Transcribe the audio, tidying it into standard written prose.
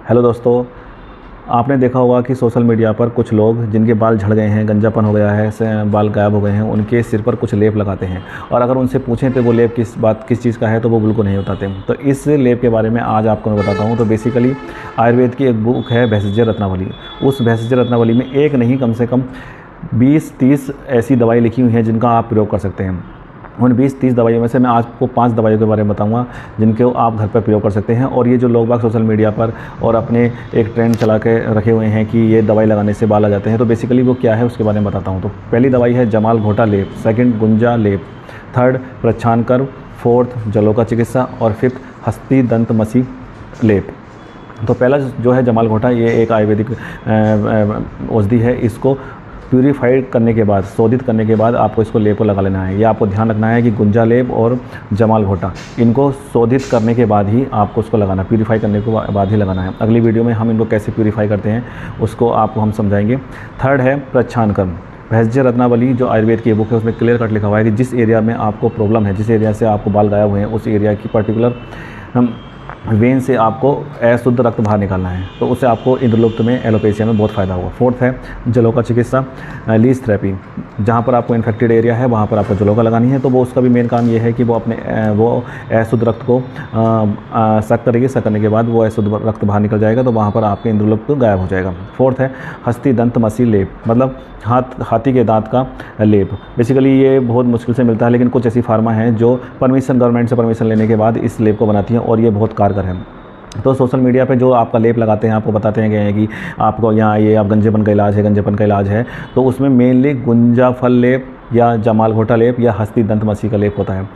Hello दोस्तों, आपने देखा होगा कि सोशल मीडिया पर कुछ लोग जिनके बाल झड़ गए हैं, गंजापन हो गया है, बाल गायब हो गए हैं, उनके सिर पर कुछ लेप लगाते हैं और अगर उनसे पूछें तो वो लेप किस चीज़ का है तो वो बिल्कुल नहीं बताते। तो इस लेप के बारे में आज आपको मैं बताता हूँ। तो बेसिकली आयुर्वेद की एक बुक है भैंसज्य रत्नावली। उस भैंसज्य रत्नावली में एक नहीं कम से कम 20-30 ऐसी दवाई लिखी हुई हैं जिनका आप प्रयोग कर सकते हैं। उन 20-30 दवाइयों में से मैं आपको 5 दवाइयों के बारे में बताऊंगा जिनको आप घर पर प्रयोग कर सकते हैं। और ये जो लोग बाग सोशल मीडिया पर और अपने एक ट्रेंड चला के रखे हुए हैं कि ये दवाई लगाने से बाल आ जाते हैं, तो बेसिकली वो क्या है उसके बारे में बताता हूँ। तो पहली दवाई है जमाल घोटा लेप, सेकंड गुंजा लेप, थर्ड प्रच्छानकर, फोर्थ जलोका चिकित्सा और फिफ्थ हस्ती दंत मसी लेप। तो पहला जो है जमाल घोटा, ये एक आयुर्वेदिक औषधि है। इसको प्यूरीफाइड करने के बाद, शोधित करने के बाद आपको इसको लेप को लगा लेना है। ये आपको ध्यान रखना है कि गुंजा लेप और जमाल घोटा इनको शोधित करने के बाद ही आपको उसको लगाना, प्यूरीफाई करने के बाद ही लगाना है। अगली वीडियो में हम इनको कैसे प्यूरीफाई करते हैं उसको आपको हम समझाएंगे। थर्ड है प्रच्छानकर। भैंसज्य रत्नावली जो आयुर्वेद की बुक है उसमें क्लियर कट लिखा हुआ है कि जिस एरिया में आपको प्रॉब्लम है, जिस एरिया से आपको बाल गायब हुए हैं, उस एरिया की पर्टिकुलर वेन से आपको अशुद्ध रक्त बाहर निकालना है, तो उससे आपको इंद्रलोक में एलोपेशिया में बहुत फ़ायदा होगा। फोर्थ है जलोका चिकित्सा, लीच थेरेपी। जहाँ पर आपको इन्फेक्टेड एरिया है वहाँ पर आपको जलोका लगानी है। तो वो उसका भी मेन काम ये है कि वो अपने वो अशुद्ध रक्त को सक करेगी। सक करने के बाद वो अशुद्ध रक्त बाहर निकल जाएगा, तो वहाँ पर आपके इंद्रलोक तो गायब हो जाएगा। फोर्थ है हस्ती दंत मसी लेप, मतलब हाथी के दांत का लेप। बेसिकली ये बहुत मुश्किल से मिलता है, लेकिन कुछ ऐसी फार्मा हैं जो गवर्नमेंट से परमिशन लेने के बाद इस लेप को बनाती हैं और ये बहुत कारगर है। तो सोशल मीडिया पे जो आपका लेप लगाते हैं आपको बताते हैं कि आपको यहाँ ये आप गंजेपन का इलाज है, तो उसमें मेनली गुंजा फल लेप या जमाल घोटा लेप या हस्ती दंत मसी का लेप होता है।